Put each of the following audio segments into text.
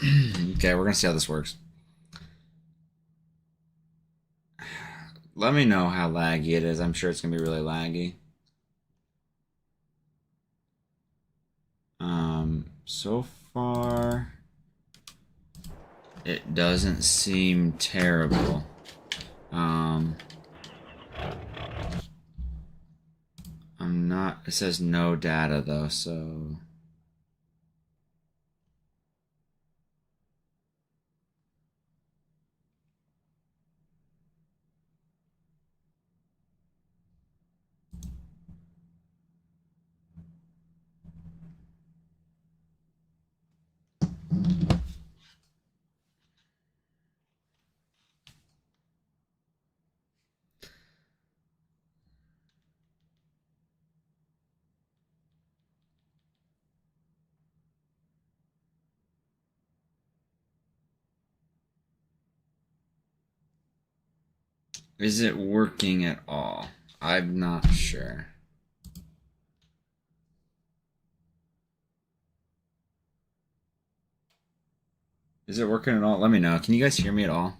Okay, we're gonna see how this works. Let me know how laggy it is. I'm sure it's gonna be really laggy. So far, it doesn't seem terrible. I'm not. It says no data though, so. Is it working at all? I'm not sure. Is it working at all? Let me know. Can you guys hear me at all?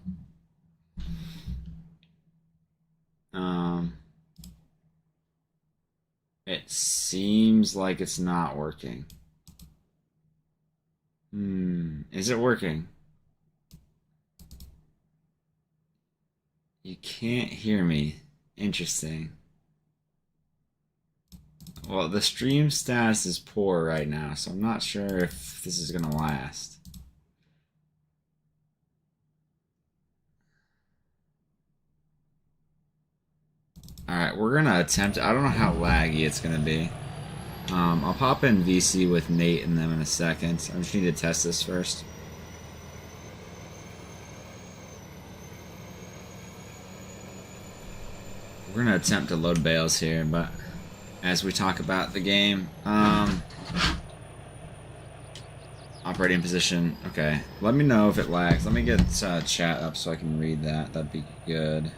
It seems like it's not working. Is it working? You can't hear me. Interesting. Well, the stream status is poor right now, so I'm not sure if this is gonna last. Alright, we're gonna attempt. I don't know how laggy it's gonna be. I'll pop in VC with Nate and them in a second. I just need to test this first. We're gonna attempt to load bales here, but as we talk about the game, operating position. Okay, let me know if it lags. Let me get chat up so I can read that. That'd be good.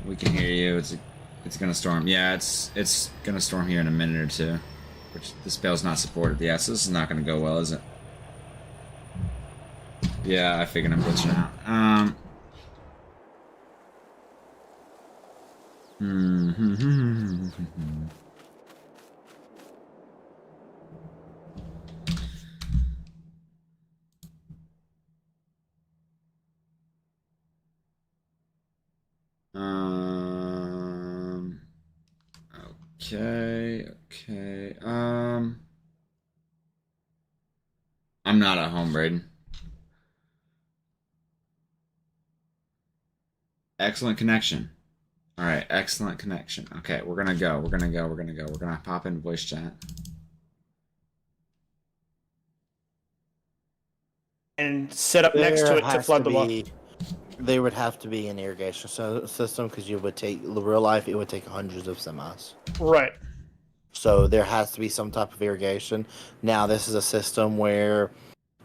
We can hear you. It's gonna storm. Yeah, it's gonna storm here in a minute or two. Which this bale's not supported. Yeah, so this is not gonna go well, is it? Yeah, I figured I'm glitching out. Okay. I'm not at home, Braden. Excellent connection. All right, excellent connection. Okay, we're gonna go. We're gonna pop in voice chat. And set up next to it to flood the water. There would have to be an irrigation system because you would take real life. It would take hundreds of semis. Right. So there has to be some type of irrigation. Now this is a system where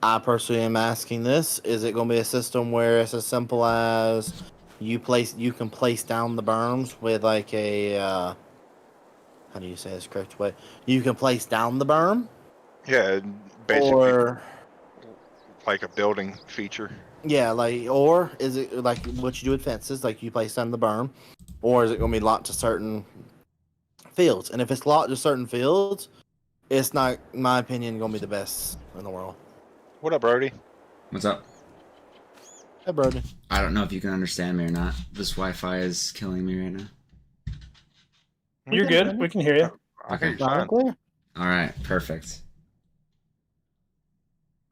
I personally am asking this: is it going to be a system where it's as simple as you can place down the berms with like a how do you say this correct way? You can place down the berm. Yeah, basically, or like a building feature. Yeah, or is it like what you do with fences, like you place down the berm, or is it going to be locked to certain fields? And if it's locked to certain fields, it's not, in my opinion, going to be the best in the world. What up, Brodie? What's up? Hey, Brodie. I don't know if you can understand me or not. This Wi-Fi is killing me right now. You're good. We can hear you. Okay. Clear. All right. Perfect.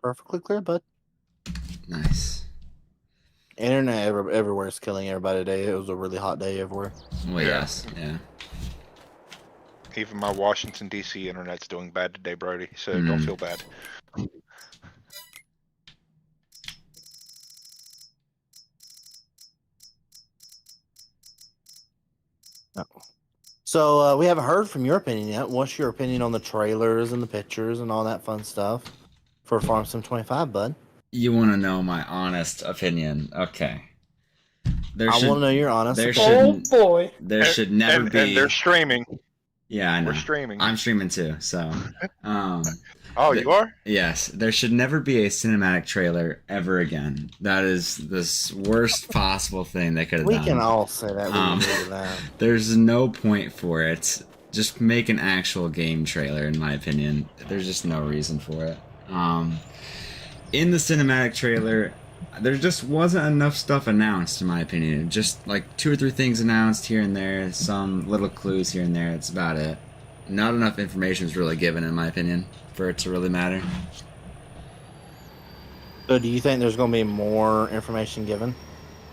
Perfectly clear, bud. Nice. Internet everywhere is killing everybody today. It was a really hot day everywhere. Well, yes. Yeah. Even my Washington, D.C. internet's doing bad today, Brodie, so don't feel bad. So we haven't heard from your opinion yet. What's your opinion on the trailers and the pictures and all that fun stuff for Farm Sim 25, bud? You want to know my honest opinion? Okay. I want to know your honest opinion. Oh boy! There should never be. And they're streaming. Yeah, I know. We're streaming. I'm streaming too, so. Oh, you are? Yes, there should never be a cinematic trailer ever again. That is the worst possible thing they could have We done. can all say that. We agree with that. There's no point for it. Just make an actual game trailer, in my opinion. There's just no reason for it. In the cinematic trailer, there just wasn't enough stuff announced, in my opinion. Just like 2 or 3 things announced here and there, some little clues here and there. That's about it. Not enough information was really given, in my opinion, for it to really matter. So, do you think there's going to be more information given?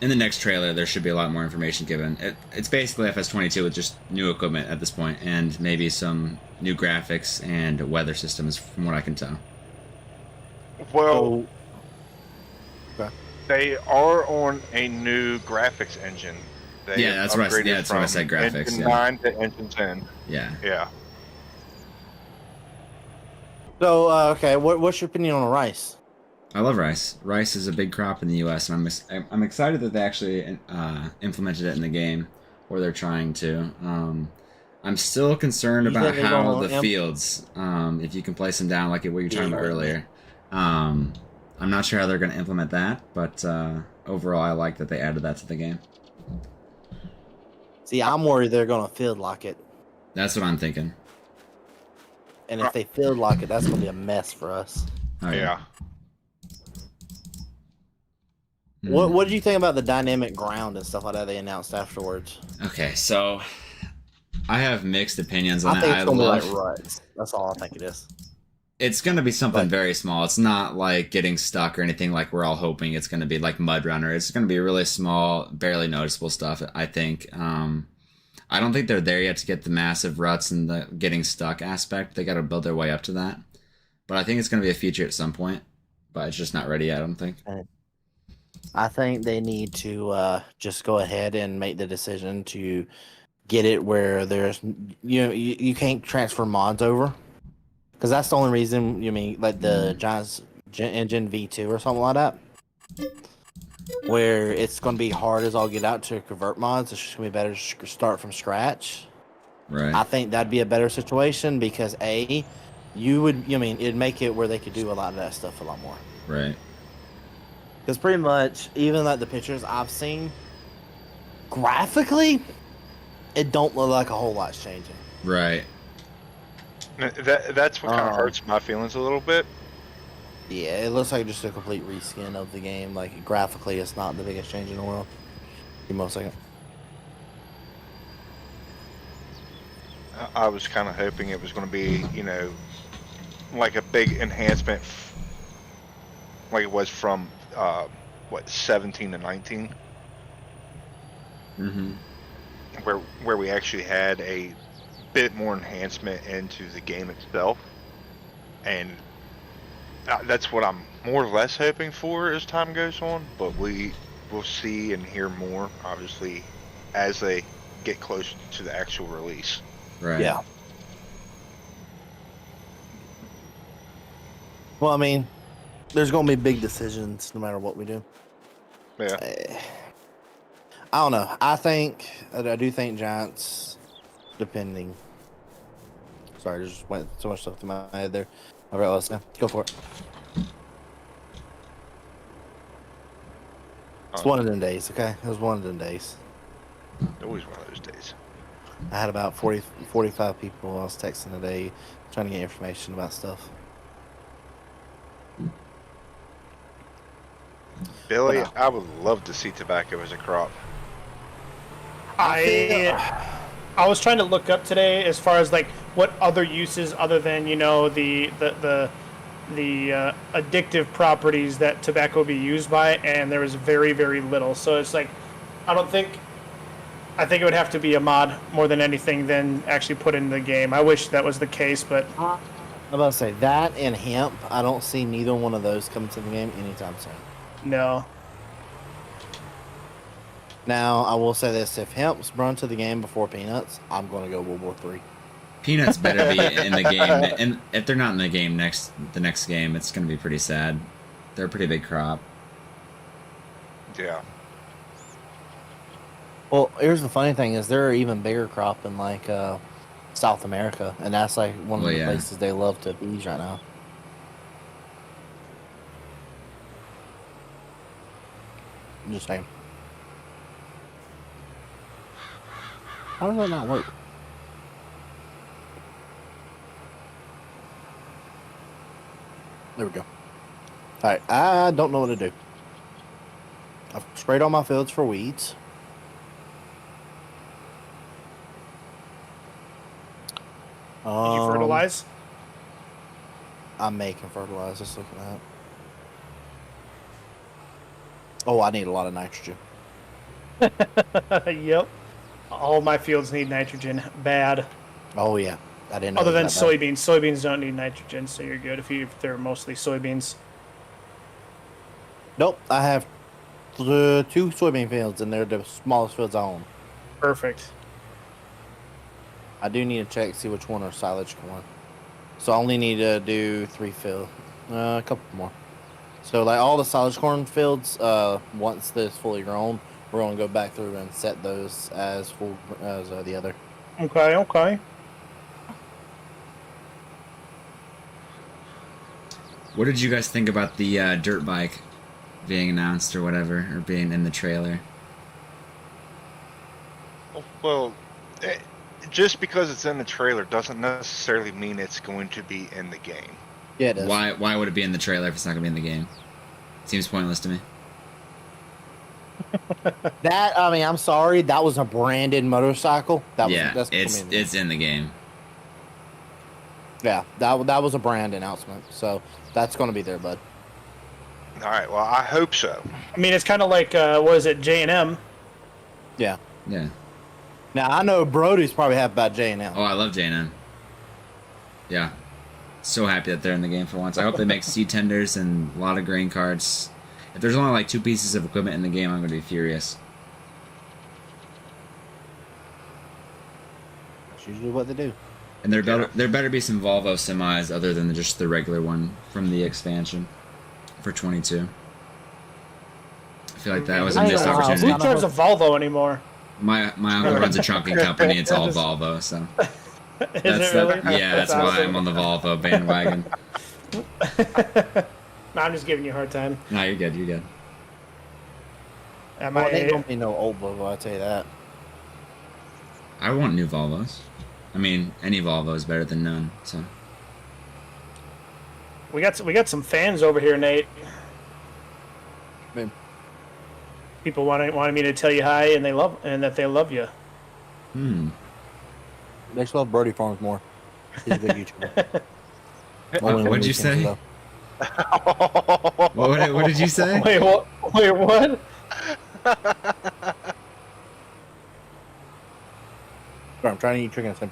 In the next trailer, there should be a lot more information given. It's basically FS25 with just new equipment at this point, and maybe some new graphics and weather systems, from what I can tell. Well, Okay. they are on a new graphics engine. They Yeah, that's what I- upgraded yeah, that's what I from said, graphics, Engine yeah. 9 to Engine 10. Yeah. Yeah. So, okay, what's your opinion on rice? I love rice. Rice is a big crop in the U.S., and I'm excited that they actually implemented it in the game, or they're trying to. I'm still concerned You about think they're how gonna the fields, if you can place them down like what you were talking about earlier. I'm not sure how they're going to implement that, but overall, I like that they added that to the game. See, I'm worried they're going to field lock it. That's what I'm thinking. And if they field lock it, that's going to be a mess for us. Oh, Yeah. Hmm. What did you think about the dynamic ground and stuff like that they announced afterwards? Okay, so I have mixed opinions on I that. think it's going to be like ruts. That's all I think it is. It's going to be something Like- very small. It's not like getting stuck or anything like we're all hoping it's going to be like Mud Runner. It's going to be really small, barely noticeable stuff, I think. I don't think they're there yet to get the massive ruts and the getting stuck aspect. They got to build their way up to that. But I think it's going to be a feature at some point. But it's just not ready yet, I don't think. I think they need to just go ahead and make the decision to get it where there's you can't transfer mods over, because that's the only reason. You mean like the Giants Engine V2 or something like that, where it's going to be hard as all get out to convert mods. It's just going to be better to start from scratch. Right. I think that'd be a better situation because it'd make it where they could do a lot of that stuff a lot more. Right. Because pretty much, even like the pictures I've seen, graphically, it don't look like a whole lot's changing. Right. That's what kind of hurts my feelings a little bit. Yeah, it looks like just a complete reskin of the game. Like, graphically, it's not the biggest change in the world. Give me 1 second. I was kind of hoping it was going to be, like a big enhancement, like it was from 17 to 19, Mm-hmm. where we actually had a bit more enhancement into the game itself, and that's what I'm more or less hoping for as time goes on. But we will see and hear more, obviously, as they get closer to the actual release. Right. Yeah. Well, I mean, there's going to be big decisions no matter what we do. Yeah. I don't know. I do think Giants, depending. Sorry, just went so much stuff to my head there. All right, let's go for it. It's one of them days, okay? It was one of them days. Always one of those days. I had about 45 people I was texting today trying to get information about stuff. Billy, Wow. I would love to see tobacco as a crop. I was trying to look up today as far as like what other uses other than the addictive properties that tobacco be used by, and there was very, very little. So it's like I think it would have to be a mod more than anything than actually put in the game. I wish that was the case, but I'm about to say that and hemp. I don't see neither one of those coming to the game anytime soon. no. Now, I will say this: if hemp's brought to the game before peanuts, I'm going to go World War III. Peanuts better be in the game, and if they're not in the game the next game, it's going to be pretty sad. They're a pretty big crop. Yeah. Well, here's the funny thing: is they're an even bigger crop in like South America, and that's like one of Well, the yeah. places they love to bees right now. I'm just saying. How does that not work? There we go. Alright, I don't know what to do. I've sprayed all my fields for weeds. Did you fertilize? I'm making fertilizer, just looking at it. Oh, I need a lot of nitrogen. Yep. All my fields need nitrogen. Bad. Oh, yeah. I didn't know Other it than was that bad. soybeans. Soybeans don't need nitrogen, so you're good if they're mostly soybeans. Nope, I have 2 soybean fields, and they're the smallest fields I own. Perfect. I do need to check, see which one are silage corn. So I only need to do 3 field, a couple more. So like all the silage corn fields, once this fully grown, we're gonna go back through and set those as full as the other. Okay, okay. What did you guys think about the dirt bike being announced or whatever, or being in the trailer? Well, just because it's in the trailer doesn't necessarily mean it's going to be in the game. Yeah, it is. Why would it be in the trailer if it's not gonna be in the game? Seems pointless to me. That I mean, I'm sorry, that was a branded motorcycle. Yeah, that's it's in the game. Yeah, that was a brand announcement, so that's gonna be there, bud. All right. Well, I hope so. I mean, it's kind of like, what is it, J&M? Yeah. Yeah. Now I know Brodie's probably happy about J&M. Oh, I love J&M. Yeah. So happy that they're in the game for once. I hope they make seed tenders and a lot of grain carts. If there's only like 2 pieces of equipment in the game, I'm going to be furious. That's usually what they do. And there better be some Volvo semis other than just the regular one from the expansion for 22. I feel like that was a I don't missed know. Who opportunity. drives a Volvo anymore? My uncle runs a trunking company. It's all Volvo, so Is it really? that's why I'm on the Volvo bandwagon. No, I'm just giving you a hard time. No, you're good. You're good. Am Well, I? they don't be no old Volvo, I'll tell you that. I want new Volvos. I mean, any Volvo is better than none. So We got some fans over here, Nate. Man. People wanted me to tell you hi and that they love you. They just love Brodie Farms more. He's a good YouTuber. Only on what'd you weekends, say? though. what did you say? Wait, what? Wait, what? Sorry, I'm trying to eat chicken at the same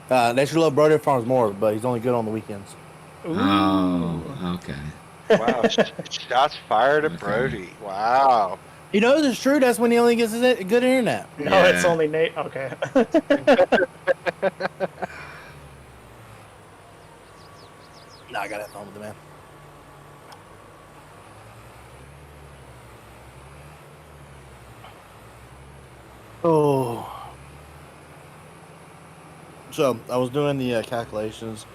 time. They should love Brodie Farms more, but he's only good on the weekends. Ooh. Oh, okay. Wow. Shots fired at Okay. Brodie. Wow. You know, it's true. That's when he only gets his good internet. No, Yeah. it's only Nate. Okay. No, I got to have fun with the man. Oh. So, I was doing the calculations.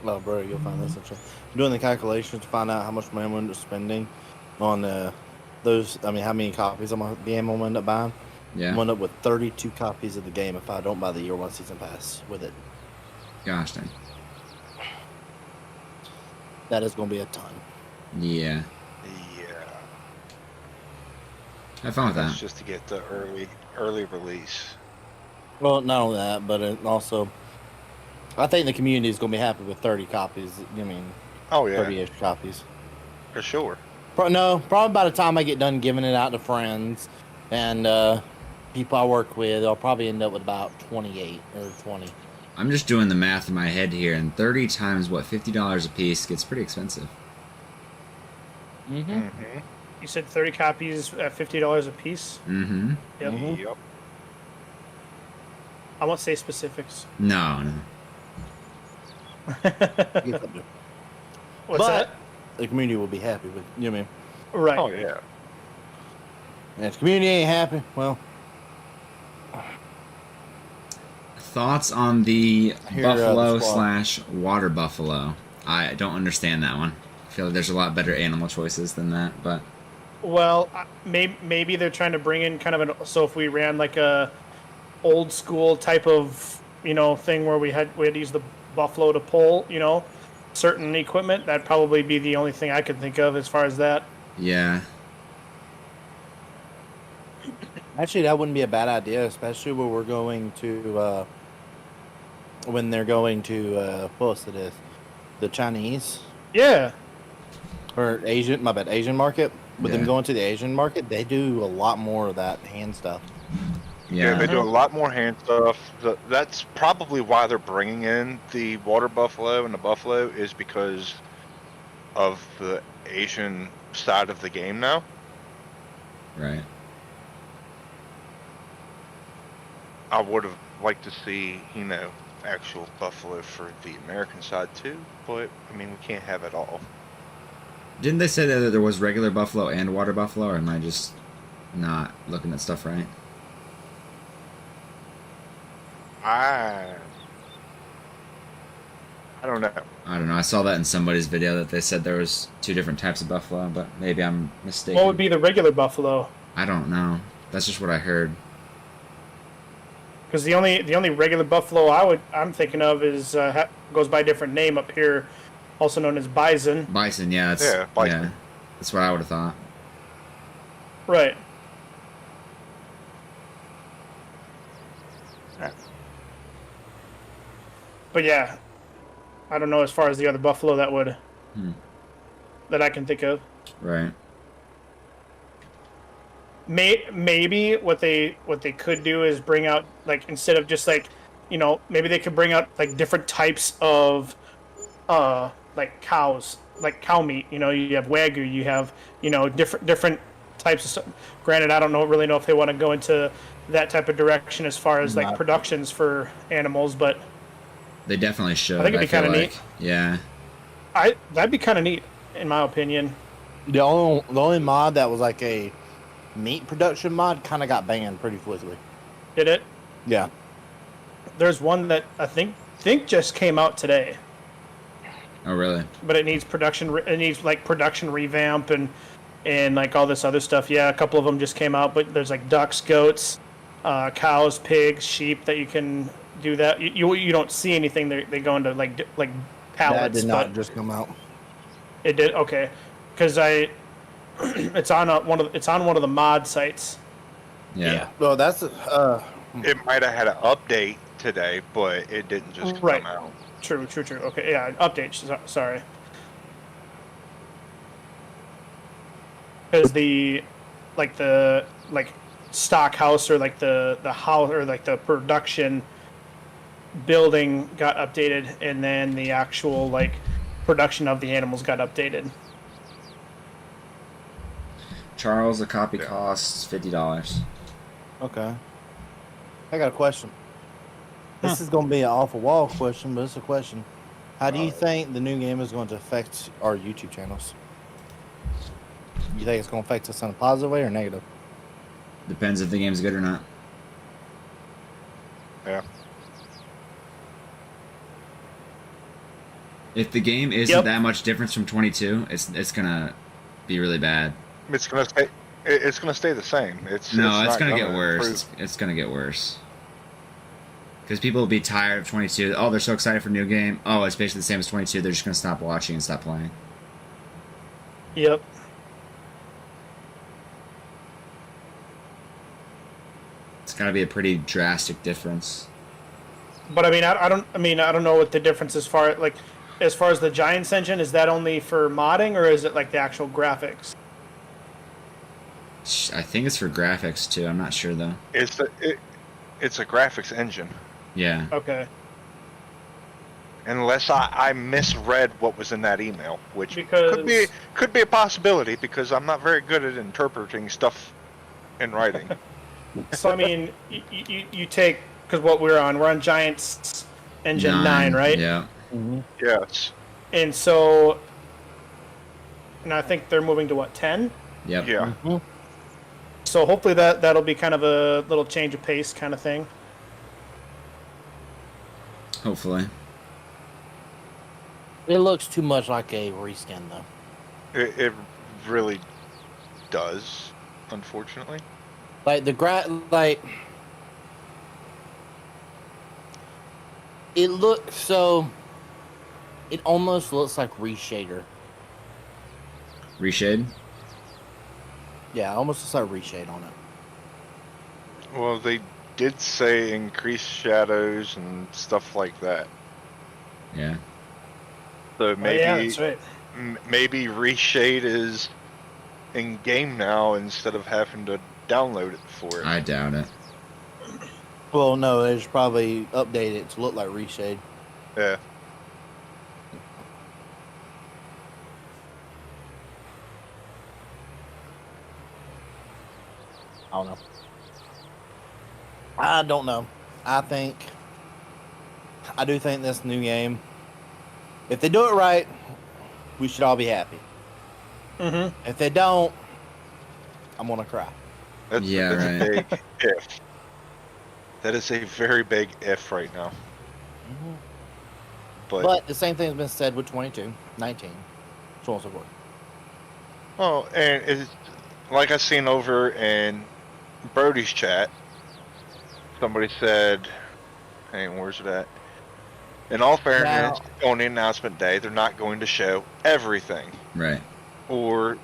Oh, bro, you'll find this. I'm doing the calculations to find out how much money I'm going to spending on those. I mean, how many copies of the game I'm going to end up buying. I'm Yeah. going to end up with 32 copies of the game if I don't buy the year 1 season pass with it. Gosh dang. That is going to be a ton. Yeah. Yeah. Have fun with That's that. just to get the early release. Well, not only that, but it also, I think the community is going to be happy with 30 copies. I mean, Oh yeah, 30-ish copies. for sure. No, probably by the time I get done giving it out to friends and people I work with, I'll probably end up with about 28 or 20. I'm just doing the math in my head here, and 30 times what, $50 a piece gets pretty expensive. Mm-hmm. Mm-hmm. You said 30 copies at $50 a piece. Mm-hmm. Yep. Mhm. Yep. I won't say specifics. No. What's But that? the community will be happy with, you know what I mean? Right. Oh yeah. And if the community ain't happy, well, Thoughts on the Here, buffalo the squad. / water buffalo? I don't understand that one. I feel like there's a lot better animal choices than that, but Well, maybe they're trying to bring in kind of so if we ran like a old school type of thing where we had to use the buffalo to pull certain equipment, that'd probably be the only thing I could think of as far as that. yeah. Actually, that wouldn't be a bad idea, especially when we're going to when they're going to what's it is, the Chinese Yeah. or Asian. My bad, Asian market. With them Yeah. going to the Asian market, they do a lot more of that hand stuff. Yeah, they Yeah. do a lot more hand stuff. That's probably why they're bringing in the water buffalo and the buffalo, is because of the Asian side of the game now. Right. I would have liked to see, actual buffalo for the American side too, but I mean, we can't have it all. Didn't they say that there was regular buffalo and water buffalo, or am I just not looking at stuff right? I don't know. I don't know. I saw that in somebody's video that they said there was 2 different types of buffalo, but maybe I'm mistaken. What would be the regular buffalo? I don't know. That's just what I heard. Because the only regular buffalo I'm thinking of is goes by a different name up here, also known as bison. Bison, yeah. Yeah, bison. Yeah, that's what I would have thought. Right. But yeah, I don't know as far as the other buffalo that I can think of. Right. Maybe what they could do is bring out, like, instead of just like, maybe they could bring out like different types of like cows, like cow meat. You have Wagyu, you have different types of. Granted, I don't really know if they want to go into that type of direction as far as like productions for animals, but They definitely should. I think it'd be feel kinda like. neat. Yeah. That'd be kind of neat in my opinion. The only mod that was like a meat production mod kind of got banned pretty quickly. Did it? Yeah. There's one that I think just came out today, Oh, really? but it needs production. It needs like production revamp and like all this other stuff. Yeah, a couple of them just came out, but there's like ducks, goats, cows, pigs, sheep that you can do that. You don't see anything. They go into like pallets. That did not but just come out. It did, okay, because it's on one of the mod sites. Yeah. Well, that's It might have had an update today, but it didn't just Right. come out. True. Okay, yeah, update. Sorry. Because the stock house or like the house or like the production building got updated, and then the actual like production of the animals got updated. Charles, a copy costs $50. okay. I got a question. This is going to be an off-the-wall question, but it's a question. How do you think the new game is going to affect our YouTube channels? You think it's going to affect us in a positive way or negative? Depends if the game's good or not. Yeah. If the game isn't Yep. that much difference from 22, it's gonna be really bad. It's gonna stay. It's gonna stay the same. It's It's gonna not get worse. improve. It's gonna get worse. Because people will be tired of 22. Oh, they're so excited for a new game. Oh, it's basically the same as 22. They're just gonna stop watching and stop playing. Yep. It's gotta be a pretty drastic difference. But I don't know what the difference as far as the Giants engine, is that only for modding or is it like the actual graphics? I think it's for graphics too. I'm not sure though. It's a graphics engine. Yeah. Okay. Unless I misread what was in that email, which Because- could be a possibility because I'm not very good at interpreting stuff in writing. So I mean, you take, because we're on Giants engine 9, right? Yeah. Yes. And so, and I think they're moving to what, 10? Yep. Yeah. So hopefully that'll be kind of a little change of pace kind of thing. Hopefully. It looks too much like a reskin, though. It really does, unfortunately. Like it looks so. It almost looks like reshader. Reshade? Yeah, it almost looks like reshade on it. Well, they did say increased shadows and stuff like that. Yeah. So maybe yeah, that's right. maybe reshade is in game now instead of having to download it for it. I doubt it. Well, no, they should probably update it to look like reshade. Yeah. I don't know. I don't know. I do think this new game, if they do it right, we should all be happy. Mm-hmm. If they don't, I'm gonna cry. That's Yeah, a big if. That is a very big if right now. But the same thing has been said with 22, 19, so on and so forth. Oh, and it's like I seen over in Brodie's chat. Somebody said, "Hey, where's it at?" In all fairness, on the announcement day, they're not going to show everything Right. or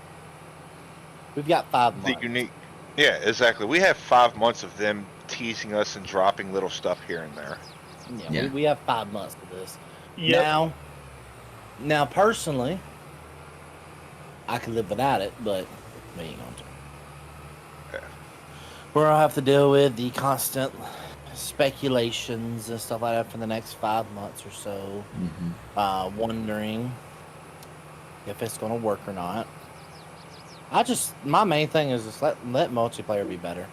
We've got 5 the months. unique. Yeah, exactly. We have 5 months of them teasing us and dropping little stuff here and there. Yeah, Yeah. we have 5 months of this. Yep. Now, personally, I could live without it, but we ain't going to. Yeah. We're gonna have to deal with the constant speculations and stuff like that for the next 5 months or so. Mm-hmm. Wondering if it's gonna work or not. My main thing is just let multiplayer be better.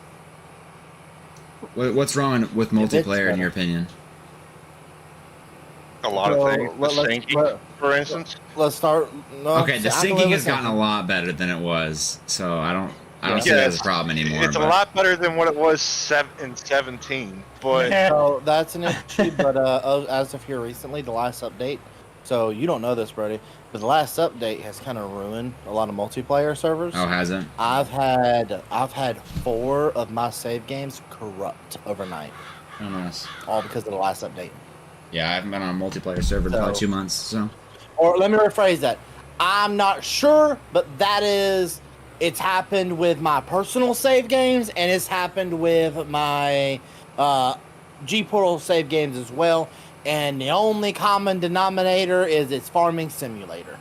What's wrong with If it's multiplayer in better. your opinion? A lot of things. The syncing, for instance. Let's start. No, Okay, the I can syncing live has with gotten a lot better than it was, so I don't see Yeah, that as a problem anymore. It's a but- lot better than what it was in 17, but So that's an issue, but as of here recently, the last update. So you don't know this, Brodie, but the last update has kind of ruined a lot of multiplayer servers. Oh, has it? I've had 4 of my save games corrupt overnight, Oh, nice. all because of the last update. Yeah, I haven't been on a multiplayer server in So- probably 2 months, so. Or let me rephrase that. I'm not sure, but it's happened with my personal save games, and it's happened with my G Portal save games as well. And the only common denominator is it's farming simulator.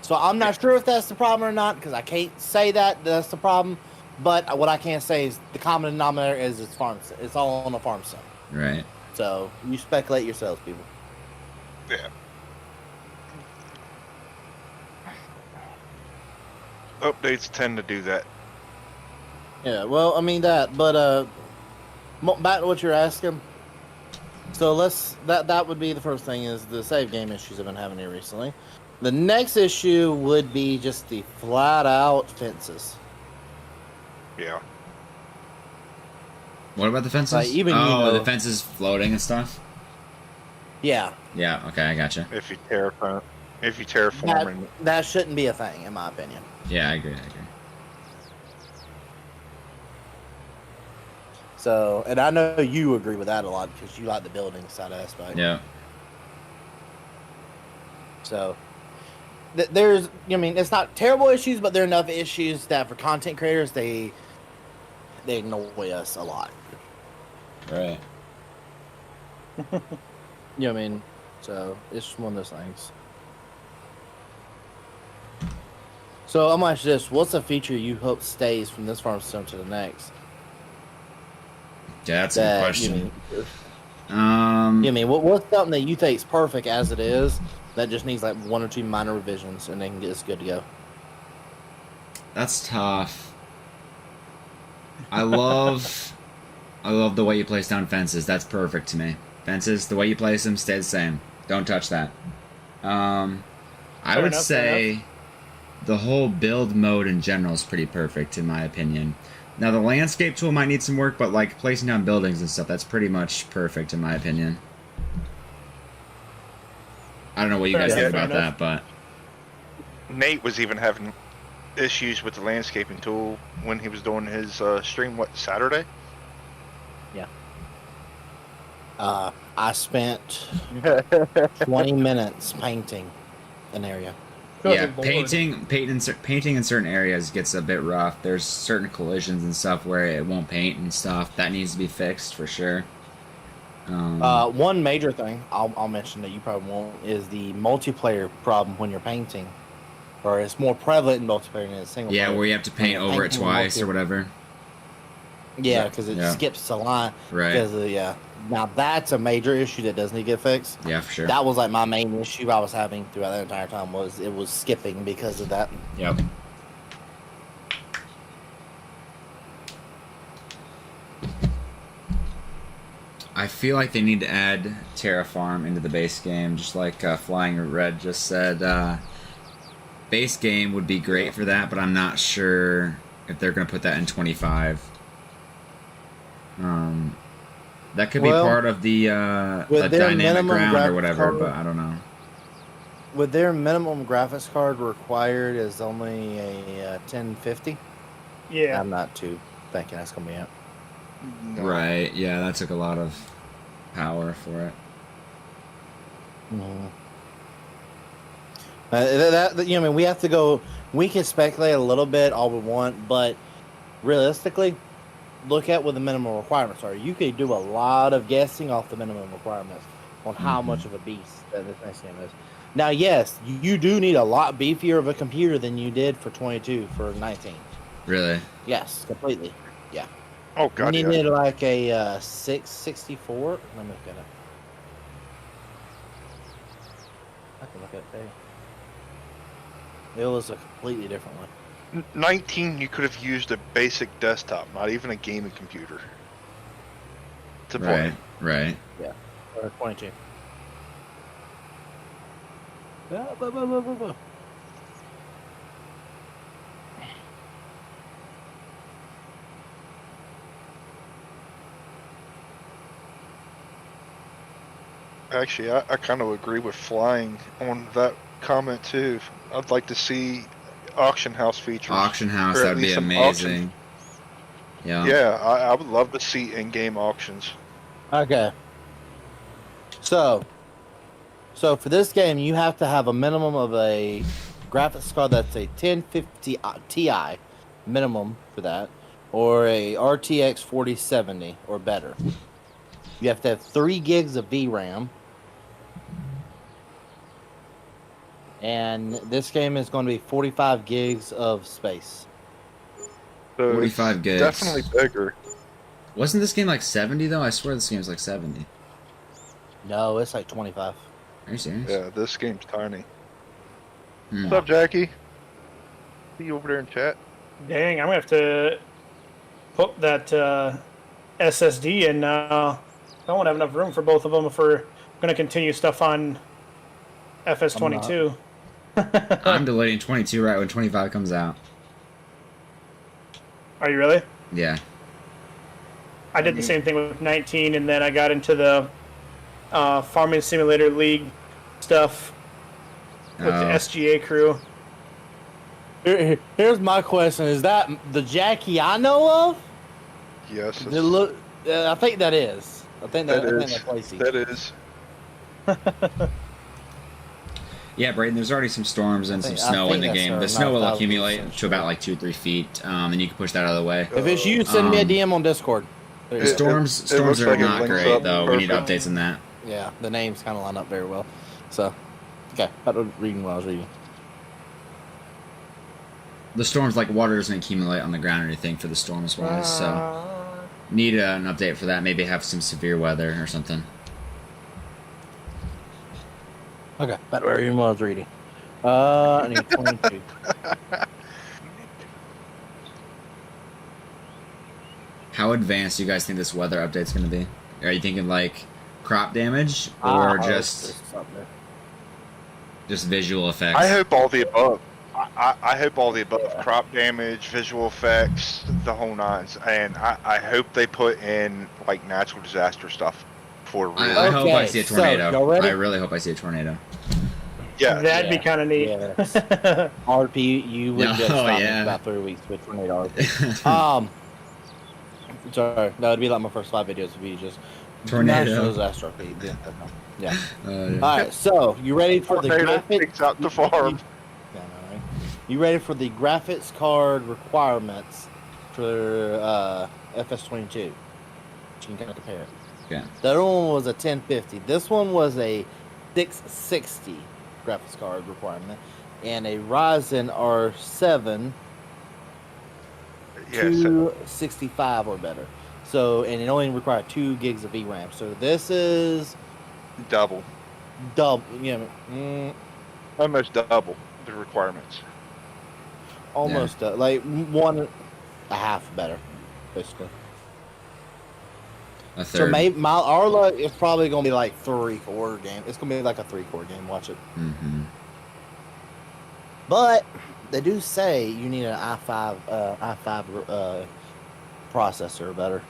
So I'm not sure if that's the problem or not, because I can't say that's the problem. But what I can say is the common denominator is it's farm. It's all on a farm sim. Right. So you speculate yourselves, people. yeah. Updates tend to do that. Yeah, well, I mean that, but back to what you're asking. So that would be the first thing is the save game issues I've been having here recently. The next issue would be just the flat out fences. Yeah. What about the fences? Like, even you know- the fences floating and stuff? Yeah, Yeah, okay, I gotcha. If you terraform and that shouldn't be a thing, in my opinion. Yeah, I agree. So, and I know you agree with that a lot because you like the building side aspect. Yeah. So, there's, I mean, it's not terrible issues, but there are enough issues that for content creators, they annoy us a lot. Right. You know what I mean? So, it's just one of those things. So, I'm gonna ask you this: what's a feature you hope stays from this farm sim to the next? Yeah, that's a good question. You know what I mean, what's something that you think is perfect as it is that just needs like 1 or 2 minor revisions and then it's good to go? That's tough. I love the way you place down fences. That's perfect to me. Fences, the way you place them, stay the same. Don't touch that. I Fair would enough, say the whole build mode in general is pretty perfect in my opinion. Now the landscape tool might need some work, but like placing down buildings and stuff, that's pretty much perfect in my opinion. I don't know what you guys Yeah, think fair about enough. that, but Nate was even having issues with the landscaping tool when he was doing his stream. What, Saturday? I spent 20 minutes painting an area. Good yeah, Lord. painting in certain areas gets a bit rough. There's certain collisions and stuff where it won't paint and stuff. That needs to be fixed for sure. One major thing I'll mention that you probably won't is the multiplayer problem when you're painting, or it's more prevalent in multiplayer than in single yeah, player. where you have to paint Yeah, over it painting twice or multi- whatever. Yeah, because it Yeah. skips a line. Right. Because now that's a major issue that does need to get fixed. Yeah, for sure. That was like my main issue I was having throughout that entire time was it was skipping because of that. Yep. I feel like they need to add Terraform into the base game, just like Flying Red just said. Base game would be great for that, but I'm not sure if they're going to put that in 25. That could be Well, part of the with their dynamic minimum ground or graphic whatever, card- but I don't know. With their minimum graphics card required is only a 1050. Yeah. I'm not too thinking that's gonna be it. No. Right, yeah, that took a lot of power for it. I mean, we have to go. We can speculate a little bit all we want, but realistically, look at what the minimum requirements are. You could do a lot of guessing off the minimum requirements on how much of a beast that this next game is. Now, yes, you do need a lot beefier of a computer than you did for 22 for 19. Really? Yes, completely. Oh God, You yeah. needed like a 664. Let me look at it. I can look at it there. It was a completely different one. 19, you could have used a basic desktop, not even a gaming computer. To play. Right. Or 22. Actually, I kind of agree with Flying on that comment too. I'd like to see auction house features. Auction house, Or at that'd be least some amazing. Yeah. Yeah, I would love to see in-game auctions. Okay. So for this game, you have to have a minimum of a graphics card that's a 1050 Ti minimum for that, or a RTX 4070 or better. You have to have 3 gigs of VRAM. And this game is going to be 45 gigs of space. So 45 it's gigs. Definitely bigger. Wasn't this game like 70 though? I swear this game was like 70. No, it's like 25. Are you serious? Yeah, this game's tiny. Hmm. What's up, Jackie? See you over there in chat. Dang, I'm gonna have to put that SSD in now. I won't have enough room for both of them if we're gonna continue stuff on FS22. I'm deleting 22 right when 25 comes out. Are you really? Yeah. I did the same thing with 19, and then I got into the Farming Simulator League stuff with the Oh. SGA crew. Here's my question: is that the Jackie I know of? Yes, It look, I think that is. I think that that is. plays each. That is. Yeah, Braden, there's already some storms and some I snow think in the that's game. her, The snow not will 1,000% accumulate to sure. about like 2-3 feet, and you can push that out of the way. If it's you, send me a Um, DM on Discord. There you The go. storms looks are like it not links great up though. We need perfect. updates on that. Yeah, the names kind of line up very well. So, okay, I was reading what I was reading. The storms, like water doesn't accumulate on the ground or anything for the storms wise, so need an update for that. Maybe have some severe weather or something. Okay, that was reading what I was reading. I need 22. How advanced do you guys think this weather update's going to be? Are you thinking like crop damage I or hope just there's something. visual effects? I hope all the above. I hope all the above. Crop damage, visual effects, the whole nines. And I hope they put in like natural disaster stuff for real. I hope I Okay, see a so, tornado. y'all ready? I really hope I see a tornado. Yeah. That'd be kind of neat. Yes. RP, you would get Oh, stopped yeah. in about 3 weeks with tornado RP. Sorry, that would be like my first 5 videos would be just Tornado. national disaster RP. Yeah. Yeah. All right, so you ready for the Tornado graphics? takes out the farm. Yeah, no, right? You ready for the graphics card requirements for FS22? You can kind of compare it. Yeah. The other one was a 1050. This one was a 660 graphics card requirement, and a Ryzen R7 Yes. 265 or better. So, and it only required 2 gigs of VRAM. So this is Double. Almost double the requirements. almost like 1.5 better, basically. A So third. maybe our luck is probably gonna be like 3-core game. It's gonna be like a 3-core game. Watch it. Mm-hmm. But they do say you need an i5 processor or better.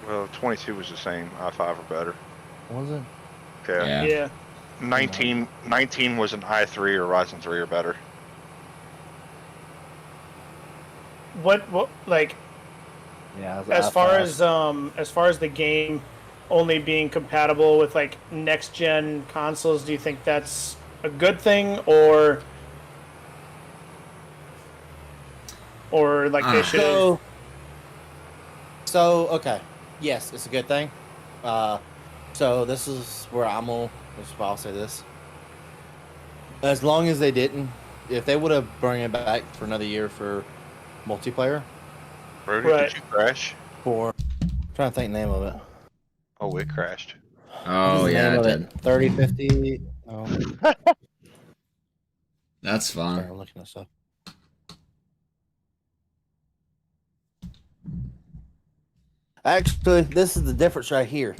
Well, 22 was the same. i5 or better. Was it? Okay. Yeah. Yeah. 19 was an i3 or Ryzen 3 or better. What like Yeah. as far as the game only being compatible with like next gen consoles, do you think that's a good thing or like they should have? So okay, yes, it's a good thing. So this is where this is why I'll say this. As long as they didn't, if they would have brought it back for another year for multiplayer, Brodie, Right. did you crash? I'm trying to think the name of it. Oh, it crashed. Oh, What's the yeah, name it of did. 3050. Oh, That's sorry, fun. I'm looking this up. Actually, this is the difference right here.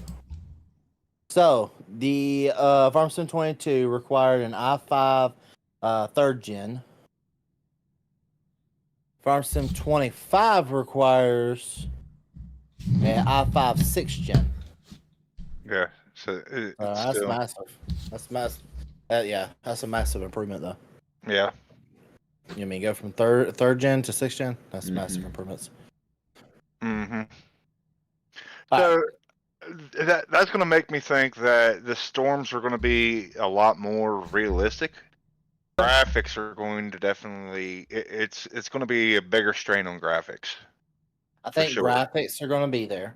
So the FarmSim 22 required an i5 3rd gen. FarmSim 25 requires an i5 6th gen. Yeah. So it's That's still, massive. That's massive. Yeah, that's a massive improvement though. yeah. You mean go from third gen to 6th gen? That's massive Mhm. improvements. Mm-hmm. All So that's going to make me think that the storms are going to be a lot more realistic. Graphics are going to definitely. It's going to be a bigger strain on graphics. I think sure. graphics are going to be there.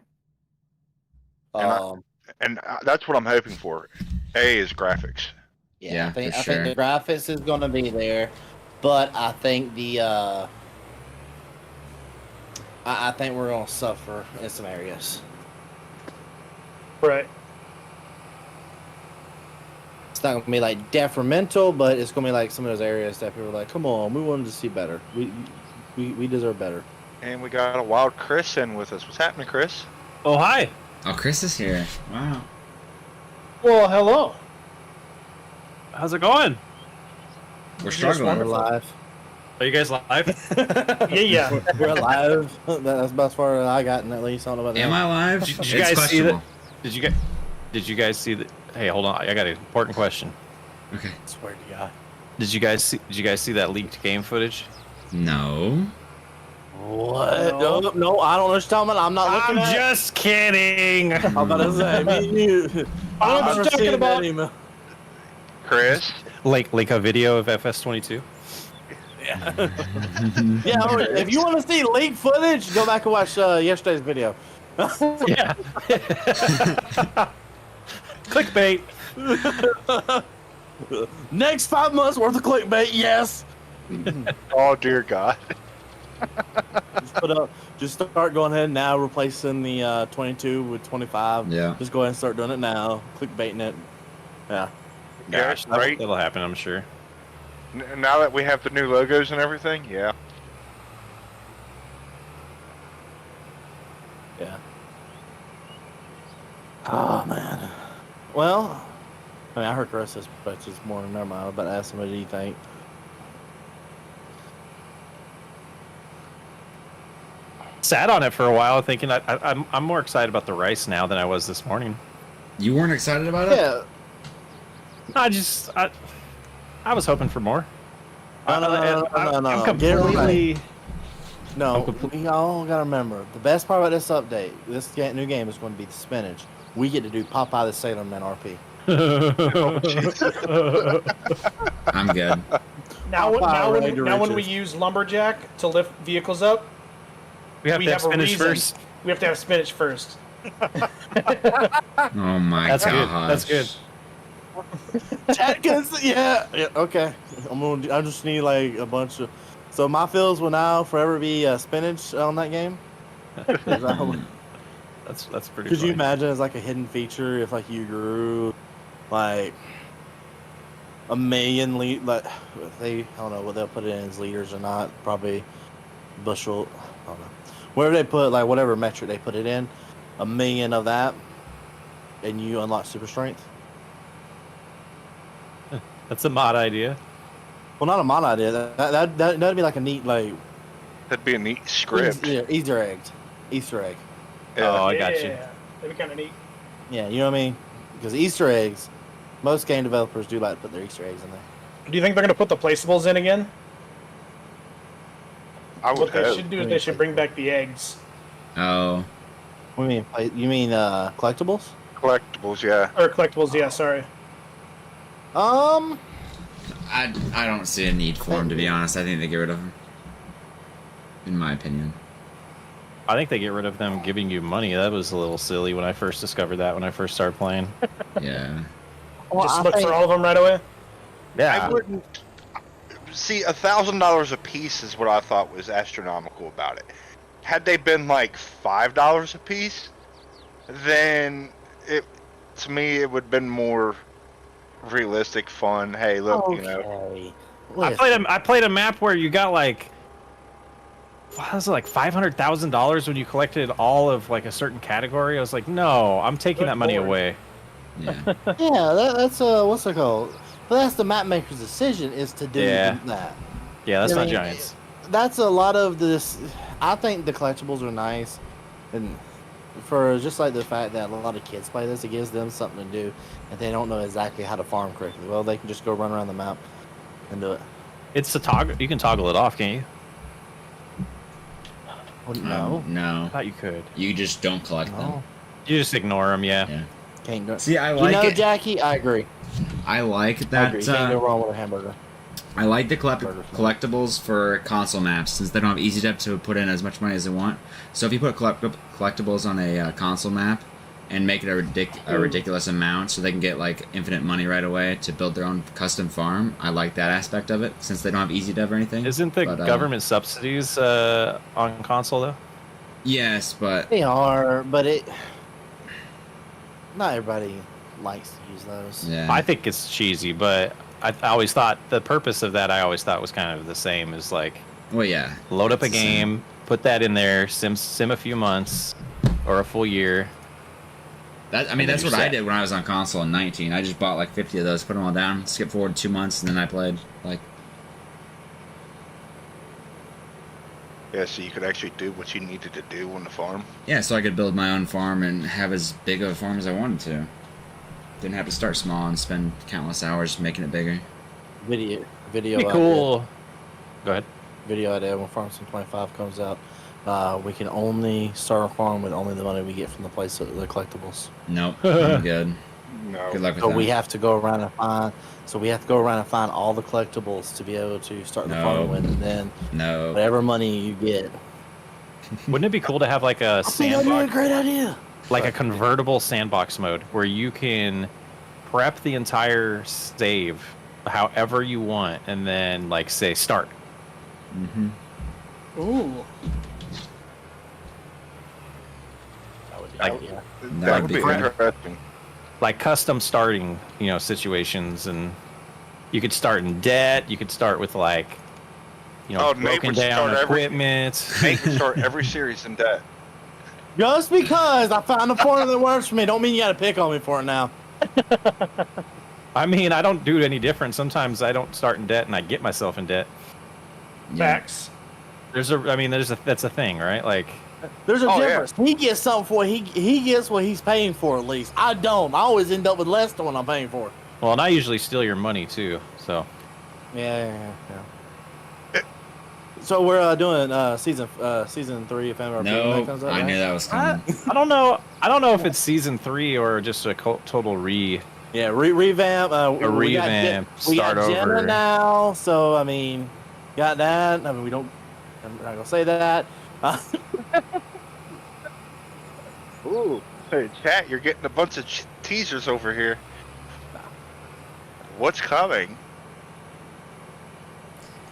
And that's what I'm hoping for. A is graphics. Yeah, I think for I think the sure. graphics is going to be there, but I think I think we're going to suffer in some areas. Right. It's not going to be like detrimental, but it's going to be like some of those areas that people are like, "Come on, we wanted to see better. We deserve better." And we got a wild Chris in with us. What's happening, Chris? Oh, hi. Oh, Chris is here. Wow. Well, hello. How's it going? We're Just struggling. We're wonderful. live. Are you guys live? Yeah. We're live. That's about as far as I got, at least. I don't know about that. Am I live? Did you It's guys see questionable. that? Did you guys see that? Hey, hold on. I got an important question. Okay. I swear to God. Did you guys see that leaked game footage? No. What? No, I don't know what you're talking about. I'm not looking I'm at it. just kidding. I'm about to say, me and you. I'm I've talking seen about- that email. Chris? Like a video of FS22. Yeah, or if you want to see leaked footage, go back and watch yesterday's video. Yeah. Clickbait. Next 5 months worth of clickbait, yes. Oh dear God. Just start going ahead now, replacing the 22 with 25. Yeah. Just go ahead and start doing it now, clickbaiting it. Yeah. Gosh, Yeah, right. that'll happen, I'm sure. Now that we have the new logos and everything, yeah. Yeah. Oh man. Well, I mean, I heard the rest of this, but it's just more. Never mind. I was about to ask him, what do you think? Sat on it for a while, thinking I'm more excited about the rice now than I was this morning. You weren't excited about it? Yeah. I was hoping for more. No. I'm completely. No, we all gotta remember the best part about this update, new game is going to be the spinach. We get to do Popeye the Sailor Man RP. I'm good. Now when we use lumberjack to lift vehicles up, we have to have spinach reason. first. We have to have spinach first. Oh my That's good. gosh. That's good. Yeah, okay. I just need like a bunch of. So my fills will now forever be spinach on that game. That's pretty. Could funny. you imagine as like a hidden feature if like you grew like a million like I don't know what they'll put it in as liters or not, probably bushel, I don't know. Wherever they put like whatever metric they put it in, 1 million of that, and you unlock super strength. That's a mod idea. Well, not a mod idea. That'd be like a neat like That'd be a neat script. Easter egg. Yeah. Oh, I got you. That'd be kind of neat. Yeah, you know what I mean? Because Easter eggs, most game developers do like to put their Easter eggs in there. Do you think they're going to put the placeables in again? I would What they hope. should do is they should bring back the eggs. Oh, What do you mean? You mean collectibles? Collectibles, yeah. Or collectibles, yeah, sorry. I don't see a need for them, to be honest. I think they get rid of them. In my opinion. I think they get rid of them giving you money. That was a little silly when I first discovered that when I first started playing. Yeah. Well, Just I look think- for all of them right away. Yeah. I wouldn't see $1,000 a piece is what I thought was astronomical about it. Had they been like $5 a piece, then to me it would have been more realistic, fun. Hey, look, you know. Okay. I played a map where you got like, what was it, like $500,000 when you collected all of like a certain category. I was like, no, I'm taking Good that money lord. away. Yeah. Yeah, that's what's it called? But that's the map maker's decision is to do Yeah. that. Yeah, that's I not mean, Giants. That's a lot of this. I think the collectibles are nice, and for just like the fact that a lot of kids play this, it gives them something to do, and they don't know exactly how to farm correctly. Well, they can just go run around the map and do it. It's a toggle. You can toggle it off, can't you? Well, no, I No. thought you could. You just don't collect no, them. You just ignore them, yeah. Yeah. can't do it. See, I like it. Jackie, I agree. I like I that. agree. Can't go wrong with a hamburger. I like the Burgers, man. collectibles for console maps since they don't have easy depth to put in as much money as they want. So if you put collectibles on a console map and make it a ridiculous amount so they can get like infinite money right away to build their own custom farm, I like that aspect of it since they don't have easy dev or anything. Isn't the But, government subsidies on console though? Yes, but They are, but not everybody likes to use those. yeah. I think it's cheesy, but I always thought the purpose of that was kind of the same as like Well, yeah. load up a It's the same. game, put that in there, sim a few months or a full year. That's then what you're I set. did when I was on console in 19. I just bought like 50 of those, put them all down, skip forward 2 months, and then I played. Like, Yeah, so you could actually do what you needed to do on the farm. yeah, so I could build my own farm and have as big of a farm as I wanted to. Didn't have to start small and spend countless hours making it bigger. Video Be idea. cool. Go ahead. Video idea when Farm Sim 25 comes out. We can only start a farm with only the money we get from the place of the collectibles. Nope, I'm good. No. Good luck with So that. we have to go around and find. So we have to go around and find all the collectibles to be able to start the No. farm with, and then No. whatever money you get. Wouldn't it be cool to have like a I think that'd be a sandbox, great idea. like a convertible sandbox mode where you can prep the entire save however you want and then like say start. Mm-hmm. Ooh. Like, Yeah. That would be fun. interesting. like custom starting, situations, and you could start in debt. You could start with like, Oh, Nate broken would down start every- equipment. They can start every series in debt. Just because I found a formula that works for me, don't mean you got to pick on me for it now. I mean, I don't do any different. Sometimes I don't start in debt and I get myself in debt. Facts. That's a thing, right? Like, There's a Oh, yeah. difference. He gets something for he gets what he's paying for at least. I don't. I always end up with less than what I'm paying for. Well, and I usually steal your money too, so. Yeah. So we're doing season 3 of MRP. No, comes up, I right? knew that was coming. I don't know. I don't know if it's season 3 or just a total Yeah, revamp. revamp, We start got Jenna over. now, so I mean, got that. I mean, we don't. I'm not gonna say that. Ooh, hey, chat, you're getting a bunch of teasers over here. What's coming?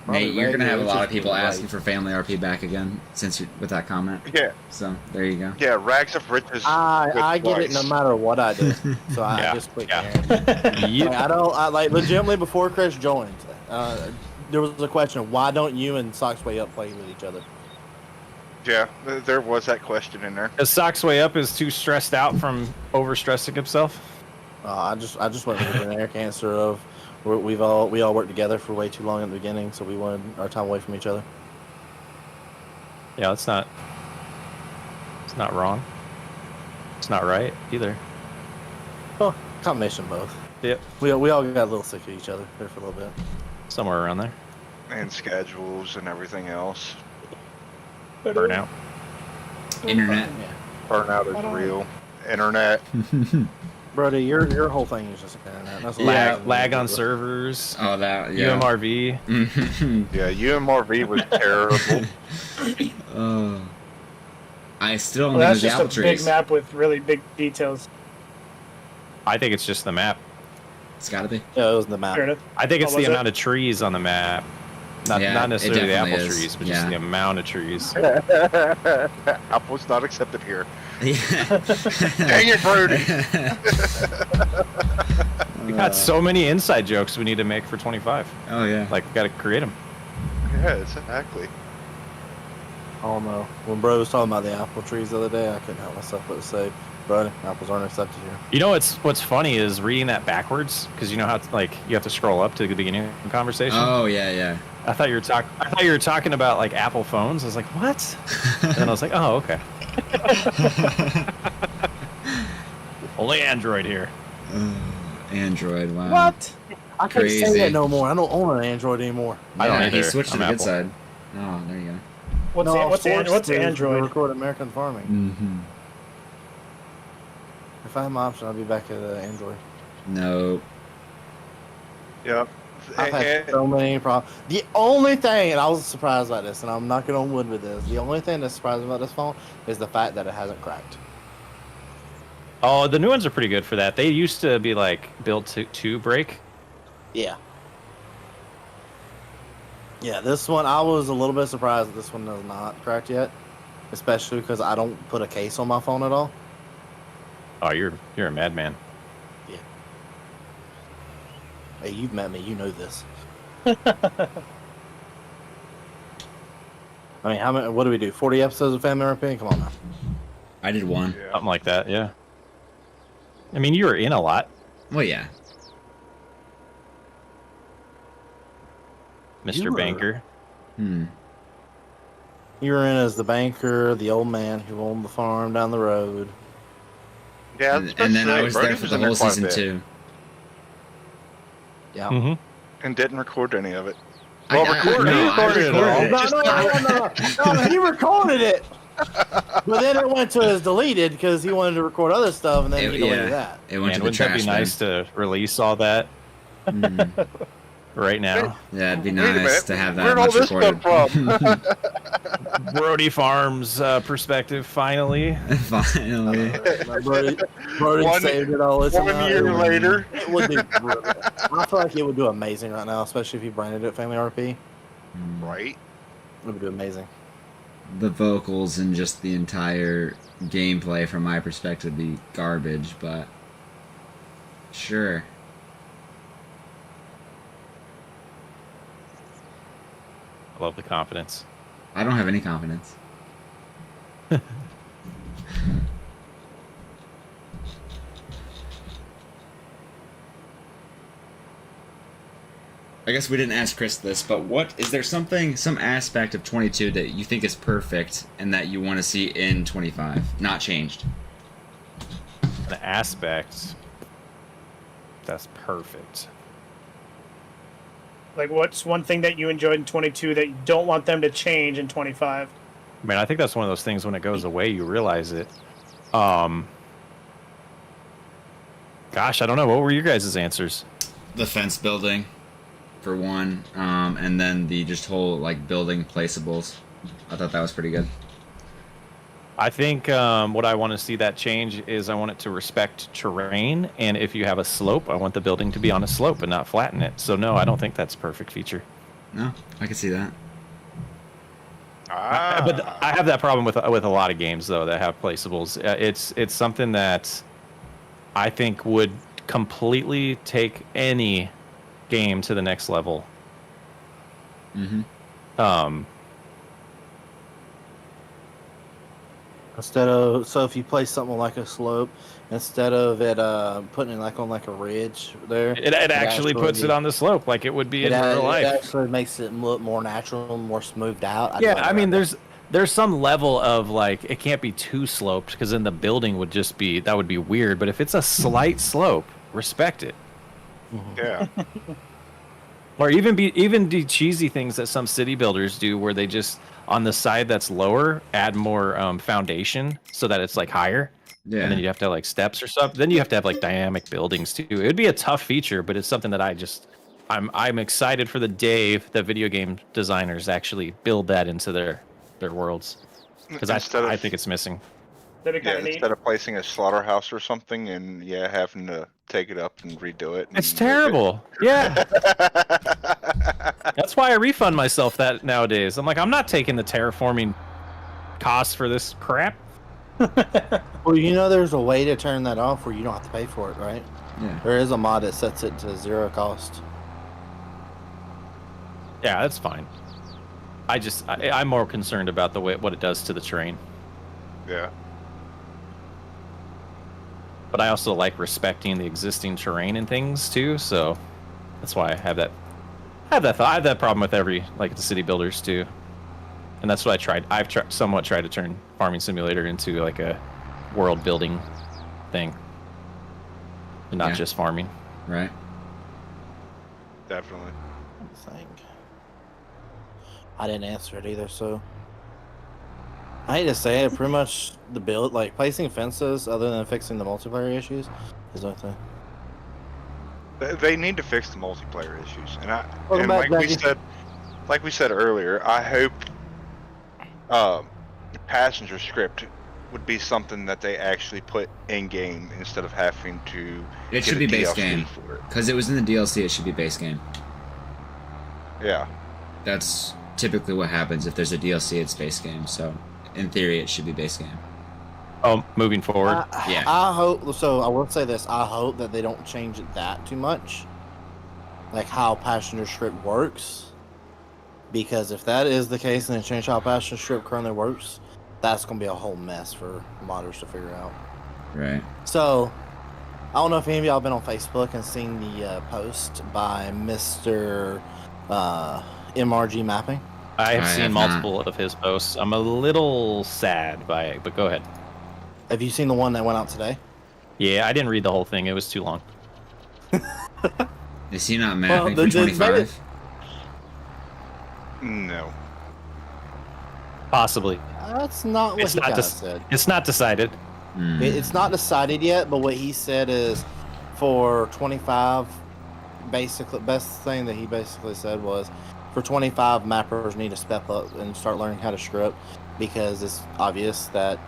Nate, you're gonna have a lot of people Right. asking for Family RP back again since with that comment. Yeah, So there you go. yeah, Rags of Riches. I get it no twice. matter what I do, so I Yeah, just quit yeah. caring. Yep. Like, I like legitimately before Chris joined, there was a question: why don't you and Socksway Up play with each other? Yeah, there was that question in there. Because Socksway Up is too stressed out from overstressing himself. I just went with an generic answer of we all worked together for way too long in the beginning, so we wanted our time away from each other. Yeah, it's not wrong. It's not right either. Well, combination of both. Yep, We all got a little sick of each other there for a little bit. somewhere around there. And schedules and everything else. Burnout. Internet. Yeah. Burnout is real. Internet. Brodie, your whole thing is just internet. That's Lag on servers. Oh, that yeah. UMRV. Yeah, UMRV was terrible. Oh. I still Well, don't that's think just there's a apple big trees. map with really big details. I think it's just the map. It's gotta be. Yeah, it was in the map. Fair enough. I think it's Oh, the was it? amount of trees on the map. Not Yeah, not it necessarily the definitely apple is. trees, but Yeah. just the amount of trees. Apple's not accepted here. Yeah. Dang it, Brodie. We got so many inside jokes we need to make for 25. Oh yeah. Like, we got to create them. Yeah, exactly. Oh no. When Bro was talking about the apple trees the other day, I couldn't help myself but to say, Brodie, apples aren't accepted here. You know what's funny is reading that backwards, because you know how it's like you have to scroll up to the beginning of the conversation. Oh yeah, yeah. I thought you were talking about like Apple phones. I was like, what? And then I was like, oh, okay. Only Android here. Android. Wow. What? I can't say Crazy. that no more. I don't own an Android anymore. I don't Yeah, he either. switched to I'm the good Apple. side. Oh, there you go. What's No, I was forced what's to Android? record American Farming. Mm-hmm. If I had my option, I'd be back at Android. No. Yep. I've had so many problems. The only thing, and I was surprised by this, and I'm knocking on wood with this, the only thing that surprised me about this phone is the fact that it hasn't cracked. Oh, the new ones are pretty good for that. They used to be like built to break. Yeah. Yeah, this one, I was a little bit surprised that this one is not cracked yet. Especially because I don't put a case on my phone at all. Oh, you're a madman. Hey, you've met me, you know this. I mean, how many? What do we do? 40 episodes of Family RP? Come on now. I did one. Yeah. Something like that, yeah. I mean, you were in a lot, Well, yeah. Mr. You were- Banker. Hmm. You were in as the banker, the old man who owned the farm down the road. Yeah, And then I was there for the whole season 2. Yeah. Mm-hmm. and didn't record any of it. I- Well, I- recorded no, it. I recorded it recorded all. it. No, Just no, no, he recorded it. But then it went to his deleted because he wanted to record other stuff, and then he deleted that. It went And to the wouldn't that trash be nice bin. to release all that Mhm. right now? Yeah, it'd be Wait a nice minute, to have that where'd all much this recorded. come from? Brodie Farms perspective, finally. Finally. Brody One- saved it all. It's 1 year later. It would do. I feel like it would do amazing right now, especially if you branded it Family RP. Right? It would do amazing. The vocals and just the entire gameplay from my perspective would be garbage, but sure. I love the confidence. I don't have any confidence. I guess we didn't ask Chris this, but is there some aspect of 22 that you think is perfect and that you want to see in 25, not changed? An aspect. that's perfect. Like, what's one thing that you enjoyed in 22 that you don't want them to change in 25? I mean, I think that's one of those things when it goes away, you realize it. Gosh, I don't know. What were your guys' answers? The fence building, for one, and then the just whole like building placeables. I thought that was pretty good. I think what I want to see that change is I want it to respect terrain, and if you have a slope, I want the building to be on a slope and not flatten it. So no, I don't think that's a perfect feature. No, I can see that. But I have that problem with a lot of games though that have placeables. It's something that I think would completely take any game to the next level. Mm-hmm. So if you place something like a slope, instead of it putting it like on like a ridge there, It actually puts it on the slope like it would be in real life. It actually makes it look more natural, more smoothed out. Yeah, I mean, there's some level of like it can't be too sloped because then the building would just be that would be weird. But if it's a slight slope, respect it. Yeah. Or even the cheesy things that some city builders do, where they just on the side that's lower add more foundation so that it's like higher. Yeah. And then you have to have like steps or something. Then you have to have like dynamic buildings too. It would be a tough feature, but it's something that I'm excited for the day that video game designers actually build that into their worlds, because I think it's missing. That'd be kind of neat. Instead of placing a slaughterhouse or something and having to take it up and redo it. It's terrible. Yeah. That's why I refund myself that nowadays. I'm like, I'm not taking the terraforming costs for this crap. Well, there's a way to turn that off where you don't have to pay for it, right? Yeah. There is a mod that sets it to 0 cost. Yeah, that's fine. I'm more concerned about what it does to the terrain. Yeah. But I also like respecting the existing terrain and things too, so that's why I have that thought. I have that problem with the city builders too, and that's what I tried. I've somewhat tried to turn Farming Simulator into like a world building thing, and not just farming. Right. Definitely. I think I didn't answer it either, so I hate to say it, pretty much the build, like placing fences, other than fixing the multiplayer issues, is nothing. They need to fix the multiplayer issues, and like we said earlier, I hope passenger script would be something that they actually put in game instead of having to. It should be base game because it was in the DLC. It should be base game. Yeah, that's typically what happens if there's a DLC. It's base game, so in theory, it should be base game. Oh, moving forward. Yeah. I hope so. I will say this: I hope that they don't change it that too much, like how passenger script works. Because if that is the case, and they change how passenger script currently works, that's gonna be a whole mess for modders to figure out. Right. So, I don't know if any of y'all been on Facebook and seen the post by Mr. MRG Mapping. I have seen multiple of his posts. I'm a little sad by it, but go ahead. Have you seen the one that went out today? Yeah, I didn't read the whole thing. It was too long. Is he not mapping Well, for 25? no. Possibly. That's not what he kinda said. It's not decided. It's not decided yet, but what he said is for 25, basically, best thing that he basically said was for 25, mappers need to step up and start learning how to script, because it's obvious that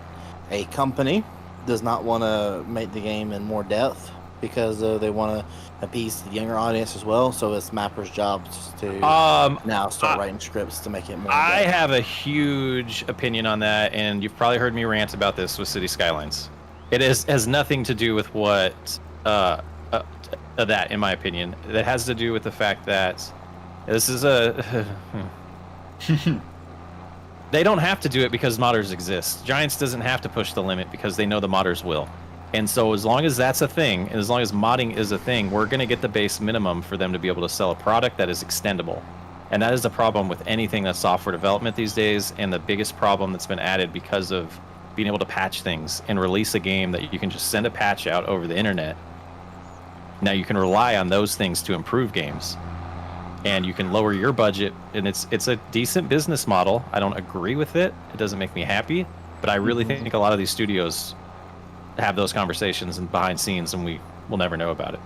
a company does not want to make the game in more depth because they want to appease the younger audience as well. So it's mappers' jobs to now start writing scripts to make it more I depth. have a huge opinion on that, and you've probably heard me rant about this with City Skylines. It has nothing to do with what that, in my opinion. That has to do with the fact that this is a they don't have to do it because modders exist. Giants doesn't have to push the limit because they know the modders will. And so as long as that's a thing, and as long as modding is a thing, we're going to get the base minimum for them to be able to sell a product that is extendable. And that is the problem with anything that's software development these days, and the biggest problem that's been added because of being able to patch things and release a game that you can just send a patch out over the internet. Now you can rely on those things to improve games, and you can lower your budget, and it's a decent business model. I don't agree with it. It doesn't make me happy, but I really think a lot of these studios have those conversations and behind scenes, and we will never know about it.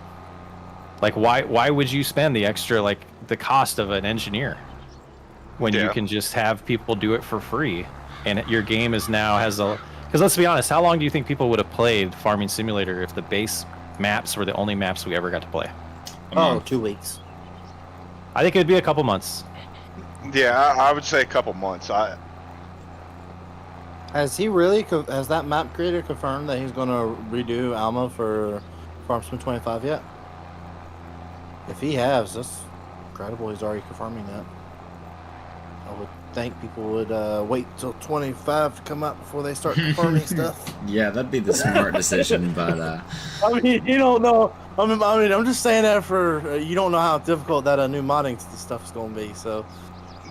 Like, why would you spend the extra, like the cost of an engineer when you can just have people do it for free, and your game is now has a, because let's be honest, how long do you think people would have played Farming Simulator if the base maps were the only maps we ever got to play? Oh, 2 weeks. I think it'd be a couple months. Yeah, I would say a couple months. Has he really? Has that map creator confirmed that he's going to redo Alma for Farming 25 yet? If he has, that's incredible. He's already confirming that. I would think people would wait till 25 to come out before they start confirming stuff. Yeah, that'd be the smart decision, but I mean, you don't know. I mean, I'm just saying that for you don't know how difficult that new modding stuff is going to be. So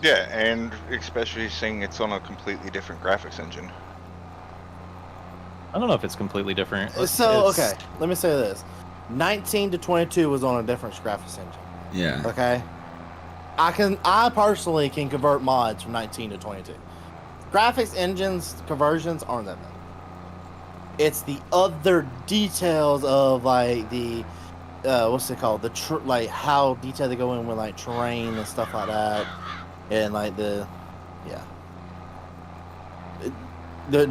Yeah, and especially seeing it's on a completely different graphics engine. I don't know if it's completely different. So It's- okay, let me say this: 19 to 22 was on a different graphics engine. yeah. Okay, I personally can convert mods from 19 to 22. Graphics engines conversions aren't that bad. It's the other details of like the what's it called, like how detailed they go in with like terrain and stuff like that, and like the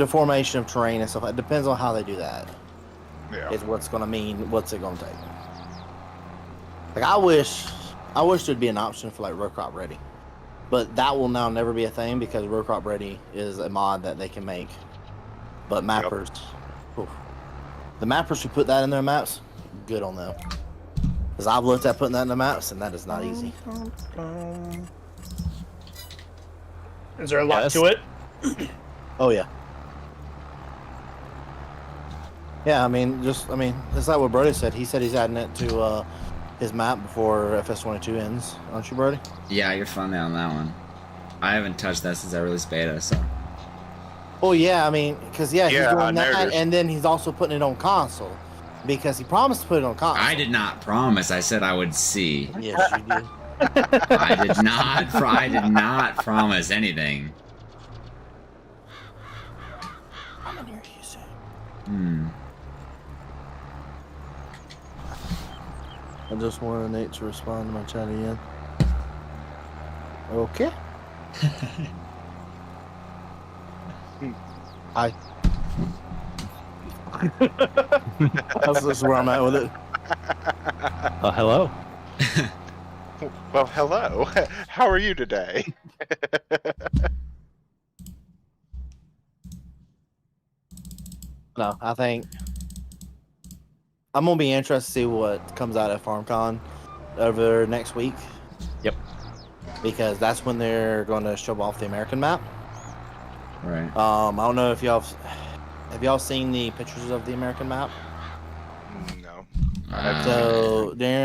formation of terrain and stuff. It depends on how they do that. Yeah. Is what's gonna mean, what's it gonna take. Like I wish there'd be an option for like row crop ready, but that will now never be a thing because row crop ready is a mod that they can make. But mappers, oof. The mappers who put that in their maps, good on them. Because I've looked at putting that in the maps and that is not easy. Is there a lot Yes. to it? Oh yeah. Yeah, I mean, it's like what Brodie said. He said he's adding it to his map before FS25 ends, aren't you, Brodie? Yeah, you're funny on that one. I haven't touched that since I released beta, so. Oh yeah, I mean, because he's I doing that, noticed. and then he's also putting it on console because he promised to put it on console. I did not promise. I said I would see. Yes, you did. I did not. I did not promise anything. I'm in here, you say. I just wanted Nate to respond to my chat again. Okay. Hi. That's where I'm at with it. Hello. Well, hello. How are you today? No, I think I'm gonna be interested to see what comes out at FarmCon over next week. Yep. Because that's when they're going to show off the American map. Right. I don't know if have y'all seen the pictures of the American map? No. So Darren